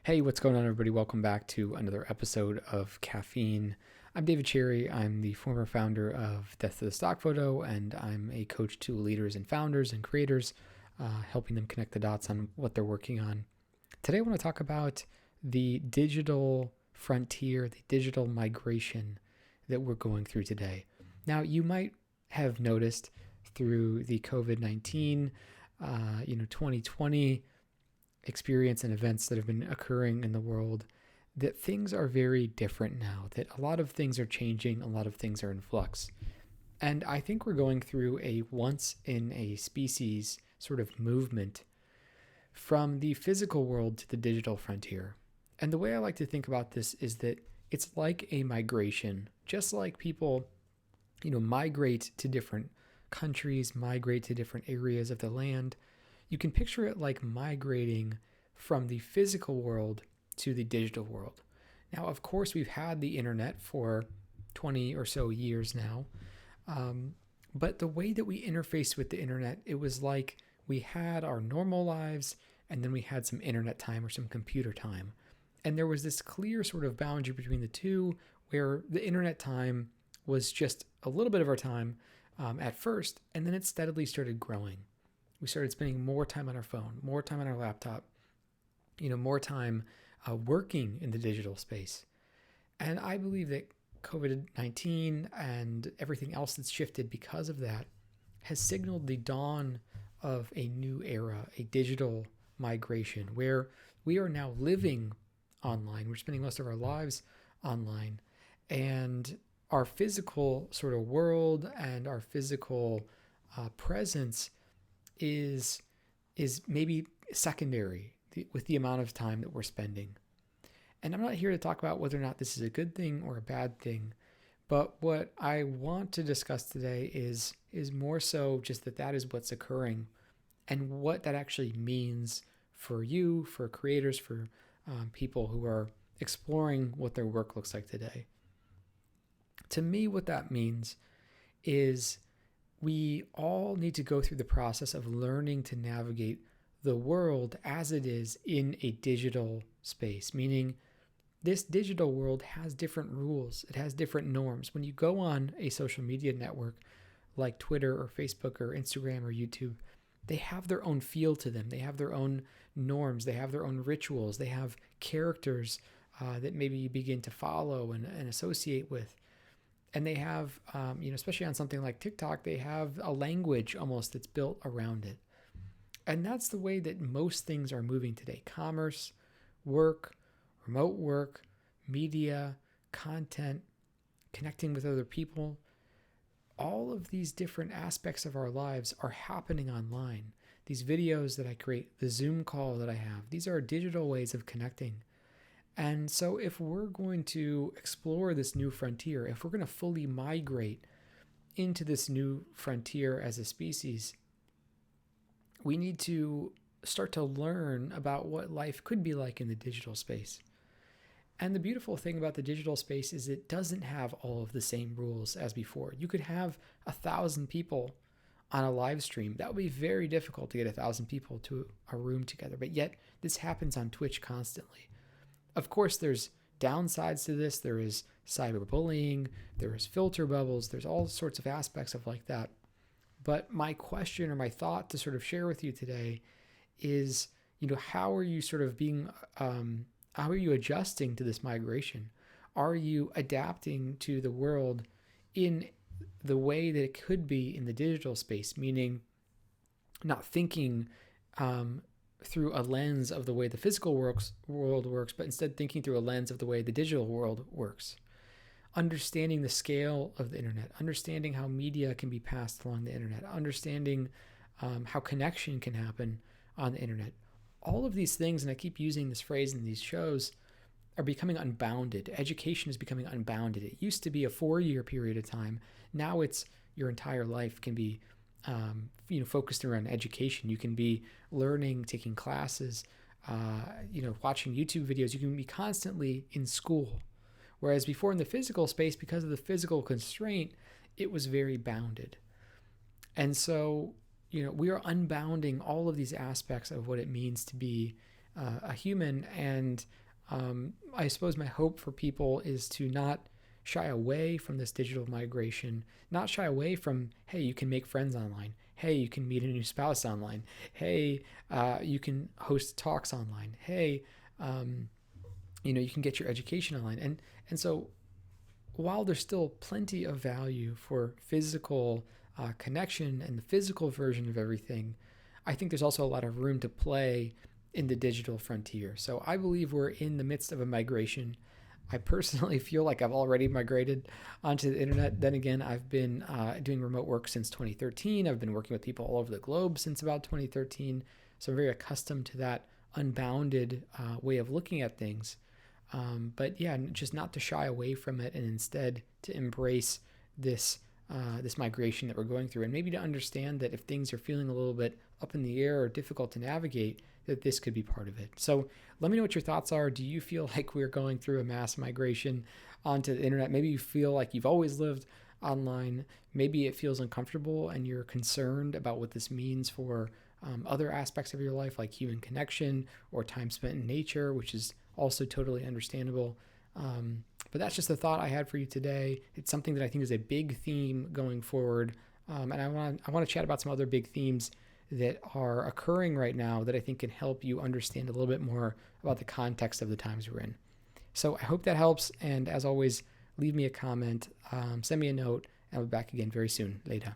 Hey, what's going on, everybody? Welcome back to another episode of Caffeine. I'm David Cherry. I'm the former founder of Death to the Stock Photo, and I'm a coach to leaders and founders and creators, helping them connect the dots on what they're working on. Today, I want to talk about the digital frontier, the digital migration that we're going through today. Now, you might have noticed through the COVID-19, 2020 experience and events that have been occurring in the world, that things are very different now, that a lot of things are changing, a lot of things are in flux. And I think we're going through a once in a species sort of movement from the physical world to the digital frontier. And the way I like to think about this is that it's like a migration, just like people, migrate to different countries, migrate to different areas of the land. You can picture it like migrating from the physical world to the digital world. Now, of course, we've had the internet for 20 or so years now, but the way that we interfaced with the internet, it was like we had our normal lives and then we had some internet time or some computer time. And there was this clear sort of boundary between the two where the internet time was just a little bit of our time at first, and then it steadily started growing. We started spending more time on our phone, more time on our laptop, more time working in the digital space. And I believe that COVID-19 and everything else that's shifted because of that has signaled the dawn of a new era, a digital migration, where we are now living online. We're spending most of our lives online. And our physical sort of world and our physical presence is maybe secondary with the amount of time that we're spending. And I'm not here to talk about whether or not this is a good thing or a bad thing, but what I want to discuss today is more so just that is what's occurring and what that actually means for you, for creators, for people who are exploring what their work looks like today. To me, what that means is we all need to go through the process of learning to navigate the world as it is in a digital space, meaning this digital world has different rules. It has different norms. When you go on a social media network like Twitter or Facebook or Instagram or YouTube, they have their own feel to them. They have their own norms. They have their own rituals. They have characters that maybe you begin to follow and associate with. And they have, especially on something like TikTok, they have a language almost that's built around it. And that's the way that most things are moving today. Commerce, work, remote work, media, content, connecting with other people. All of these different aspects of our lives are happening online. These videos that I create, the Zoom call that I have, these are digital ways of connecting. And so if we're going to explore this new frontier, if we're going to fully migrate into this new frontier as a species, we need to start to learn about what life could be like in the digital space. And the beautiful thing about the digital space is it doesn't have all of the same rules as before. You could have 1,000 people on a live stream. That would be very difficult to get 1,000 people to a room together, but yet this happens on Twitch constantly. Of course, there's downsides to this. There is cyberbullying, there is filter bubbles, there's all sorts of aspects of like that. But my question or my thought to sort of share with you today is, how are you sort of how are you adjusting to this migration? Are you adapting to the world in the way that it could be in the digital space, meaning not thinking through a lens of the way the physical world works, but instead thinking through a lens of the way the digital world works. Understanding the scale of the internet, understanding how media can be passed along the internet, understanding how connection can happen on the internet. All of these things, and I keep using this phrase in these shows, are becoming unbounded. Education is becoming unbounded. It used to be a 4-year period of time. Now it's your entire life can be focused around education. You can be learning, taking classes, watching YouTube videos. You can be constantly in school. Whereas before in the physical space, because of the physical constraint, it was very bounded. And so, we are unbounding all of these aspects of what it means to be a human. And I suppose my hope for people is to not shy away from this digital migration, not shy away from, hey, you can make friends online. Hey, you can meet a new spouse online. Hey, you can host talks online. Hey, you can get your education online. And so while there's still plenty of value for physical connection and the physical version of everything, I think there's also a lot of room to play in the digital frontier. So I believe we're in the midst of a migration. I personally feel like I've already migrated onto the internet. Then again, I've been doing remote work since 2013. I've been working with people all over the globe since about 2013. So I'm very accustomed to that unbounded way of looking at things. But yeah, just not to shy away from it, and instead to embrace this this migration that we're going through, and maybe to understand that if things are feeling a little bit up in the air or difficult to navigate, that this could be part of it. So let me know what your thoughts are. Do you feel like we're going through a mass migration onto the internet? Maybe you feel like you've always lived online. Maybe it feels uncomfortable and you're concerned about what this means for other aspects of your life, like human connection or time spent in nature, which is also totally understandable. But that's just the thought I had for you today. It's something that I think is a big theme going forward. And I want to chat about some other big themes that are occurring right now that I think can help you understand a little bit more about the context of the times we're in. So I hope that helps. And as always, leave me a comment, send me a note, and I'll be back again very soon. Later.